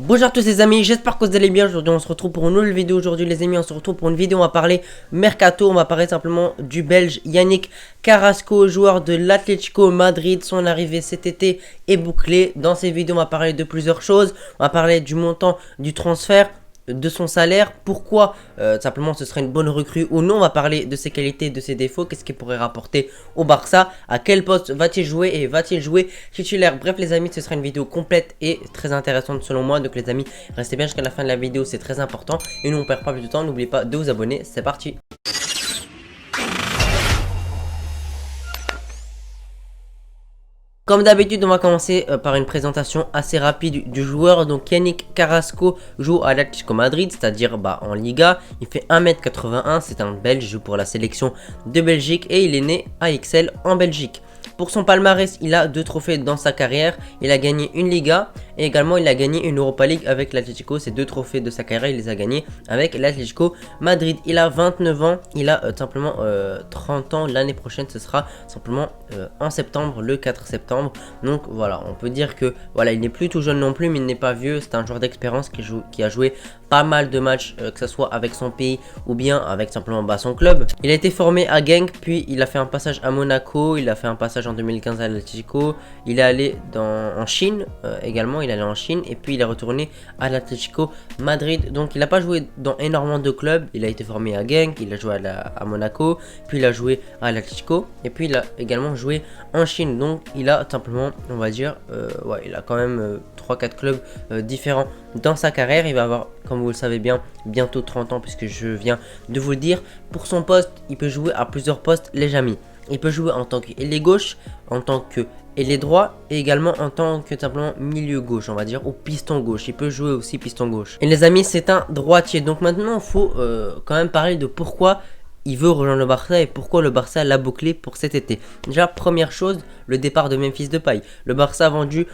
Bonjour à tous les amis, j'espère que vous allez bien. Aujourd'hui on se retrouve pour une nouvelle vidéo. Aujourd'hui les amis on se retrouve pour une vidéo, on va parler Mercato. On va parler simplement du Belge Yannick Carrasco, joueur de l'Atlético Madrid. Son arrivée cet été est bouclée. Dans cette vidéo on va parler de plusieurs choses. On va parler du montant du transfert, de son salaire, pourquoi simplement ce serait une bonne recrue ou non. On va parler de ses qualités, de ses défauts, qu'est-ce qu'il pourrait rapporter au Barça, à quel poste va-t-il jouer et va-t-il jouer titulaire. Bref les amis, ce sera une vidéo complète et très intéressante selon moi, donc les amis restez bien jusqu'à la fin de la vidéo, c'est très important. Et nous on perd pas plus de temps, n'oubliez pas de vous abonner, c'est parti. Comme d'habitude, on va commencer par une présentation assez rapide du joueur. Donc Yannick Carrasco joue à l'Atlético Madrid, c'est-à-dire en Liga. Il fait 1m81, c'est un Belge, il joue pour la sélection de Belgique et il est né à Ixelles en Belgique. Pour son palmarès, il a 2 trophées dans sa carrière. Il a gagné une Liga et également il a gagné une Europa League avec l'Atlético. Ces 2 trophées de sa carrière, il les a gagnés avec l'Atlético Madrid. Il a 29 ans, il a simplement 30 ans. L'année prochaine, ce sera simplement en septembre, le 4 septembre. Donc voilà, on peut dire que voilà, il n'est plus tout jeune non plus, mais il n'est pas vieux. C'est un joueur d'expérience qui a joué pas mal de matchs, que ce soit avec son pays ou bien avec simplement son club. Il a été formé à Genk, puis il a fait un passage à Monaco, il a fait un passage en 2015 à l'Atlético, il est allé en Chine également, il est allé en Chine et puis il est retourné à l'Atlético Madrid. Donc il n'a pas joué dans énormément de clubs, il a été formé à Genk, il a joué à Monaco, puis il a joué à l'Atlético et puis il a également joué en Chine. Donc il a simplement, on va dire, il a quand même 3-4 clubs différents dans sa carrière. Il va avoir, comme vous le savez bien, bientôt 30 ans puisque je viens de vous le dire. Pour son poste, il peut jouer à plusieurs postes les amis. Il peut jouer en tant qu'ailier gauche, en tant qu'ailier droit et également en tant que simplement milieu gauche, on va dire, ou piston gauche. Il peut jouer aussi piston gauche. Et les amis, c'est un droitier. Donc maintenant, il faut quand même parler de pourquoi il veut rejoindre le Barça et pourquoi le Barça l'a bouclé pour cet été. Déjà, première chose, le départ de Memphis Depay. Le Barça a vendu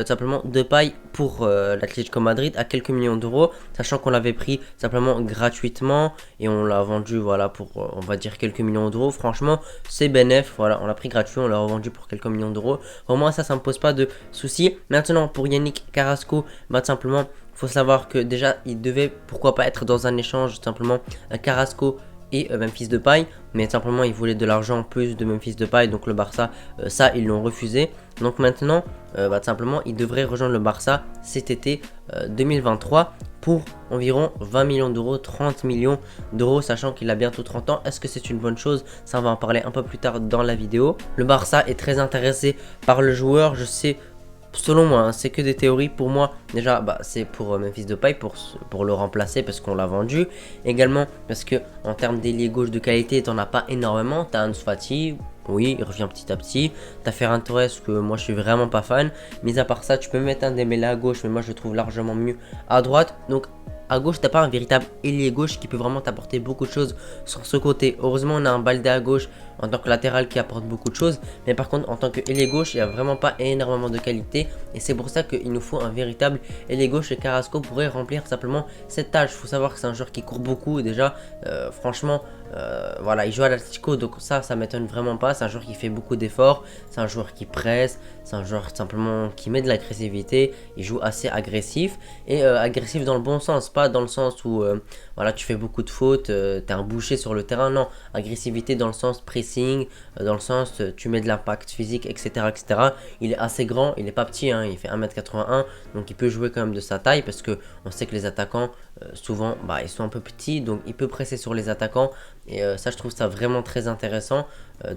simplement Depay pour l'Atlético Madrid à quelques millions d'euros, sachant qu'on l'avait pris simplement gratuitement et on l'a vendu voilà pour on va dire quelques millions d'euros. Franchement, c'est bénéf. Voilà, on l'a pris gratuit, on l'a revendu pour quelques millions d'euros. Au moins ça me pose pas de soucis. Maintenant, pour Yannick Carrasco, simplement, il faut savoir que déjà, il devait pourquoi pas être dans un échange simplement Carrasco et Memphis Depay, mais simplement ils voulaient de l'argent en plus de Memphis Depay, donc le Barça ça ils l'ont refusé. Donc maintenant simplement il devrait rejoindre le Barça cet été 2023 pour environ 20 millions d'euros, 30 millions d'euros, sachant qu'il a bientôt 30 ans. Est-ce que c'est une bonne chose? Ça on va en parler un peu plus tard dans la vidéo. Le Barça est très intéressé par le joueur, je sais. Selon moi, c'est que des théories. Pour moi, déjà, c'est pour Memphis Depay pour le remplacer parce qu'on l'a vendu. Également parce que en termes d'ailier gauche de qualité, t'en as pas énormément. T'as Ansu Fati, oui, il revient petit à petit. T'as Ferran Torres que moi je suis vraiment pas fan. Mis à part ça, tu peux mettre un Dembélé à gauche, mais moi je le trouve largement mieux à droite. Donc à gauche, t'as pas un véritable ailier gauche qui peut vraiment t'apporter beaucoup de choses sur ce côté. Heureusement, on a un Baldé à gauche en tant que latéral qui apporte beaucoup de choses. Mais par contre, en tant que ailier gauche, il n'y a vraiment pas énormément de qualité. Et c'est pour ça qu'il nous faut un véritable ailier gauche. Et Carrasco pourrait remplir simplement cette tâche. Il faut savoir que c'est un joueur qui court beaucoup. Déjà, franchement, voilà, il joue à l'Atlético. Donc ça m'étonne vraiment pas. C'est un joueur qui fait beaucoup d'efforts. C'est un joueur qui presse. C'est un joueur simplement qui met de l'agressivité. Il joue assez agressif. Et agressif dans le bon sens. Pas dans le sens où voilà, tu fais beaucoup de fautes, t'es un boucher sur le terrain. Non, agressivité dans le sens pressing, dans le sens tu mets de l'impact physique, etc., etc. Il est assez grand, il est pas petit, hein, il fait 1m81, donc il peut jouer quand même de sa taille parce que on sait que les attaquants souvent ils sont un peu petits, donc il peut presser sur les attaquants. Et ça, je trouve ça vraiment très intéressant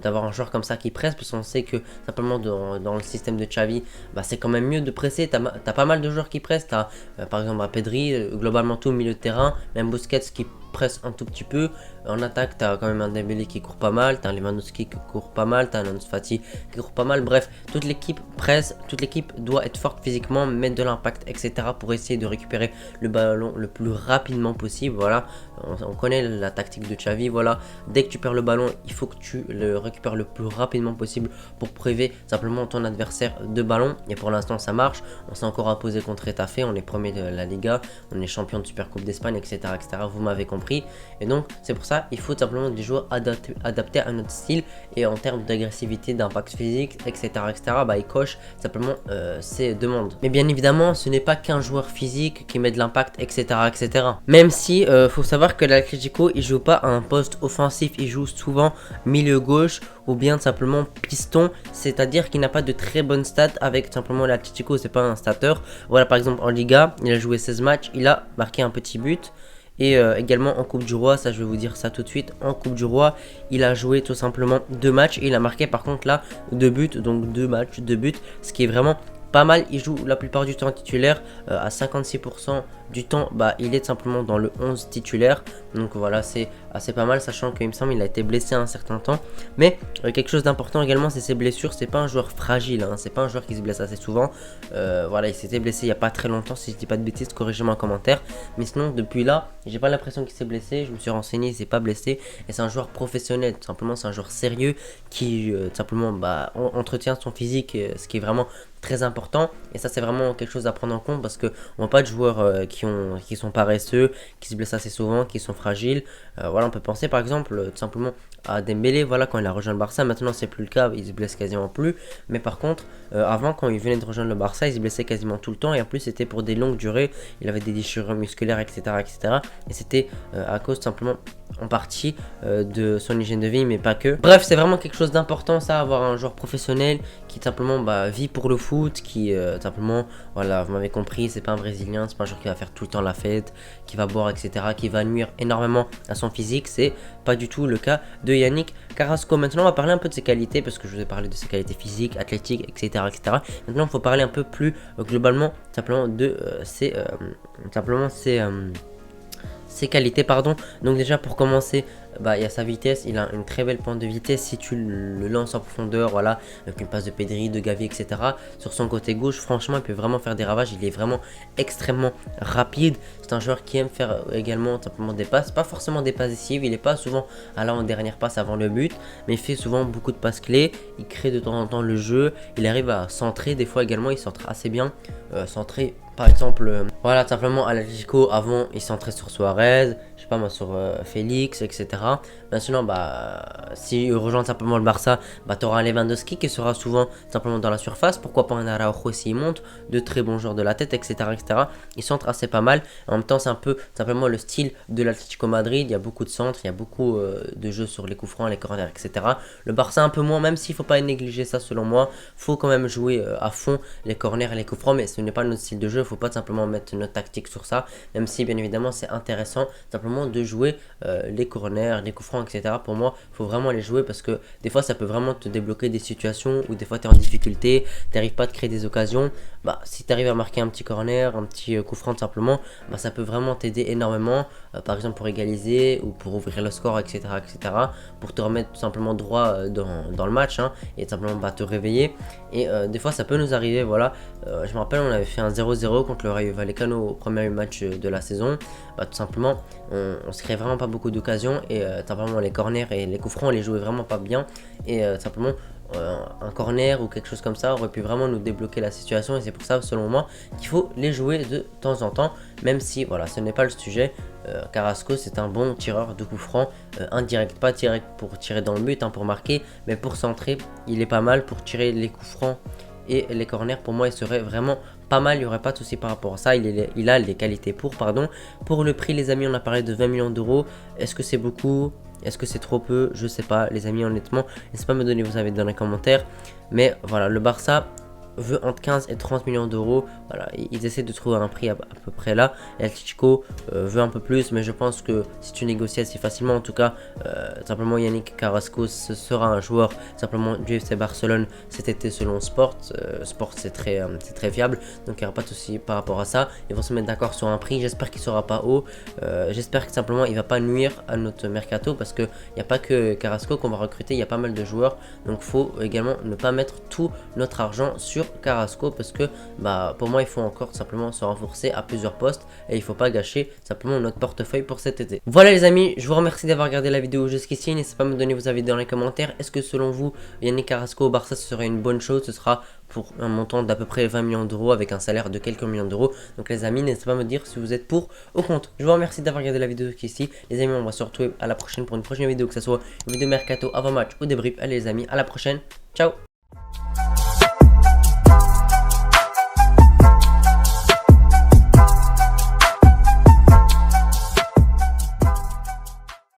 d'avoir un joueur comme ça qui presse, parce qu'on sait que simplement dans le système de Xavi, c'est quand même mieux de presser. T'as pas mal de joueurs qui pressent. T'as par exemple Pedri, globalement tout au milieu de terrain, même Busquets qui presse un tout petit peu. En attaque, t'as quand même un Dembélé qui court pas mal, t'as un Lewandowski qui court pas mal, t'as un Ansu Fati qui court pas mal. Bref, toute l'équipe presse, toute l'équipe doit être forte physiquement, mettre de l'impact, etc. pour essayer de récupérer le ballon le plus plus rapidement possible. Voilà, on connaît la tactique de Xavi. Voilà, dès que tu perds le ballon, il faut que tu le récupères le plus rapidement possible pour priver simplement ton adversaire de ballon. Et pour l'instant, ça marche. On s'est encore imposé contre Etafé, on est premier de la Liga, on est champion de Super Coupe d'Espagne, etc., etc. Vous m'avez compris. Et donc, c'est pour ça, il faut simplement des joueurs adaptés à notre style et en termes d'agressivité, d'impact physique, etc., etc. Bah, ils cochent simplement ces demandes. Mais bien évidemment, ce n'est pas qu'un joueur physique qui met de l'impact, etc., etc. Même si, faut savoir que l'Atlético, il joue pas à un poste offensif, il joue souvent milieu gauche ou bien simplement piston, c'est-à-dire qu'il n'a pas de très bonnes stats avec simplement l'Atlético, c'est pas un starter. Voilà, par exemple en Liga, il a joué 16 matchs, il a marqué un petit but. Et également en Coupe du Roi, ça je vais vous dire ça tout de suite, en Coupe du Roi, il a joué tout simplement 2 matchs et il a marqué par contre là 2 buts, donc 2 matchs, 2 buts, ce qui est vraiment pas mal. Il joue la plupart du temps titulaire, à 56% du temps, bah, il est simplement dans le 11 titulaire. Donc voilà, c'est assez pas mal, sachant qu'il me semble il a été blessé un certain temps. Mais quelque chose d'important également, c'est ses blessures. C'est pas un joueur fragile, hein, c'est pas un joueur qui se blesse assez souvent. Voilà, il s'était blessé il y a pas très longtemps, si je dis pas de bêtises, corrigez-moi en commentaire. Mais sinon, depuis là, j'ai pas l'impression qu'il s'est blessé. Je me suis renseigné, il s'est pas blessé. Et c'est un joueur professionnel, tout simplement, c'est un joueur sérieux qui simplement bah, entretient son physique, ce qui est vraiment très important. Et ça, c'est vraiment quelque chose à prendre en compte parce que on voit pas de joueurs qui sont paresseux, qui se blessent assez souvent, qui sont fragiles. Voilà, on peut penser par exemple tout simplement à Dembélé. Voilà, quand il a rejoint le Barça, maintenant c'est plus le cas, il se blesse quasiment plus. Mais par contre, avant, quand il venait de rejoindre le Barça, il se blessait quasiment tout le temps et en plus c'était pour des longues durées. Il avait des déchirures musculaires, etc., etc. Et c'était à cause simplement en partie de son hygiène de vie, mais pas que. Bref, c'est vraiment quelque chose d'important, ça, avoir un joueur professionnel qui simplement bah, vit pour le foot, qui simplement, voilà, vous m'avez compris, c'est pas un Brésilien, c'est pas un joueur qui va faire tout le temps la fête, qui va boire, etc., qui va nuire énormément à son physique. C'est pas du tout le cas de Yannick Carrasco. Maintenant, on va parler un peu de ses qualités, parce que je vous ai parlé de ses qualités physiques, athlétiques, etc., etc. Maintenant, il faut parler un peu plus globalement, simplement de ses qualités, pardon. Donc déjà pour commencer, bah, il y a sa vitesse, il a une très belle pointe de vitesse si tu le lances en profondeur, voilà, avec une passe de Pedri, de Gavi, etc. Sur son côté gauche, franchement, il peut vraiment faire des ravages, il est vraiment extrêmement rapide. C'est un joueur qui aime faire également simplement des passes, pas forcément des passes décisives, il n'est pas souvent allant en dernière passe avant le but, mais il fait souvent beaucoup de passes clés, il crée de temps en temps le jeu, il arrive à centrer, des fois également il centre assez bien, centrer par exemple, voilà, simplement à l'Atlético, avant il centrait sur Suarez, je sais pas moi, sur Félix, etc. Maintenant, bah, s'il rejoint simplement le Barça, bah, tu auras Lewandowski qui sera souvent simplement dans la surface. Pourquoi pas un Araujo s'il monte, de très bons joueurs de la tête, etc., etc. Il centre assez pas mal. En même temps, c'est un peu simplement le style de l'Atlético Madrid. Il y a beaucoup de centres, il y a beaucoup de jeux sur les coups francs, les corners, etc. Le Barça un peu moins, même s'il faut pas négliger ça selon moi. Faut quand même jouer à fond les corners et les coups francs, mais ce n'est pas notre style de jeu. Faut pas simplement mettre notre tactique sur ça, même si bien évidemment c'est intéressant simplement de jouer les corners, les coups francs, etc. Pour moi, il faut vraiment les jouer parce que des fois ça peut vraiment te débloquer des situations où des fois tu es en difficulté, tu n'arrives pas à te créer des occasions. Bah, si tu arrives à marquer un petit corner, un petit coup franc tout simplement, bah, ça peut vraiment t'aider énormément, par exemple pour égaliser ou pour ouvrir le score, etc., etc., pour te remettre tout simplement droit dans le match, hein, et simplement bah, te réveiller. Et des fois ça peut nous arriver, voilà. Je me rappelle, on avait fait un 0-0 contre le Rayo Vallecano au premier match de la saison. Bah, tout simplement, on se crée vraiment pas beaucoup d'occasions et simplement les corners et les coups francs on les jouait vraiment pas bien et simplement un corner ou quelque chose comme ça aurait pu vraiment nous débloquer la situation et c'est pour ça selon moi qu'il faut les jouer de temps en temps, même si voilà, ce n'est pas le sujet. Carrasco c'est un bon tireur de coups francs, indirect, pas direct pour tirer dans le but, hein, pour marquer, mais pour centrer il est pas mal, pour tirer les coups francs et les corners. Pour moi il serait vraiment pas mal, il n'y aurait pas de souci par rapport à ça, il a les qualités pour le prix les amis. On a parlé de 20 millions d'euros, est-ce que c'est beaucoup, est-ce que c'est trop peu, je sais pas les amis, honnêtement n'hésitez pas à me donner vos avis dans les commentaires. Mais voilà, le Barça veut entre 15 et 30 millions d'euros. Voilà, ils essaient de trouver un prix à peu près là. L'Atlético veut un peu plus, mais je pense que si tu négocies assez facilement, en tout cas, simplement Yannick Carrasco ce sera un joueur simplement du FC Barcelone cet été selon Sport. Sport c'est très fiable, donc il n'y aura pas de souci par rapport à ça. Ils vont se mettre d'accord sur un prix. J'espère qu'il sera pas haut. J'espère que simplement il va pas nuire à notre mercato parce que il n'y a pas que Carrasco qu'on va recruter, il y a pas mal de joueurs, donc faut également ne pas mettre tout notre argent sur sur Carrasco parce que bah pour moi il faut encore simplement se renforcer à plusieurs postes et il faut pas gâcher simplement notre portefeuille pour cet été. Voilà les amis, je vous remercie d'avoir regardé la vidéo jusqu'ici, n'hésitez pas à me donner vos avis dans les commentaires. Est-ce que selon vous Yannick Carrasco au Barça ce serait une bonne chose? Ce sera pour un montant d'à peu près 20 millions d'euros avec un salaire de quelques millions d'euros. Donc les amis, n'hésitez pas à me dire si vous êtes pour ou contre. Je vous remercie d'avoir regardé la vidéo jusqu'ici. Les amis, on va se retrouver à la prochaine pour une prochaine vidéo, que ce soit une vidéo mercato avant match ou débrief. Allez les amis, à la prochaine. Ciao.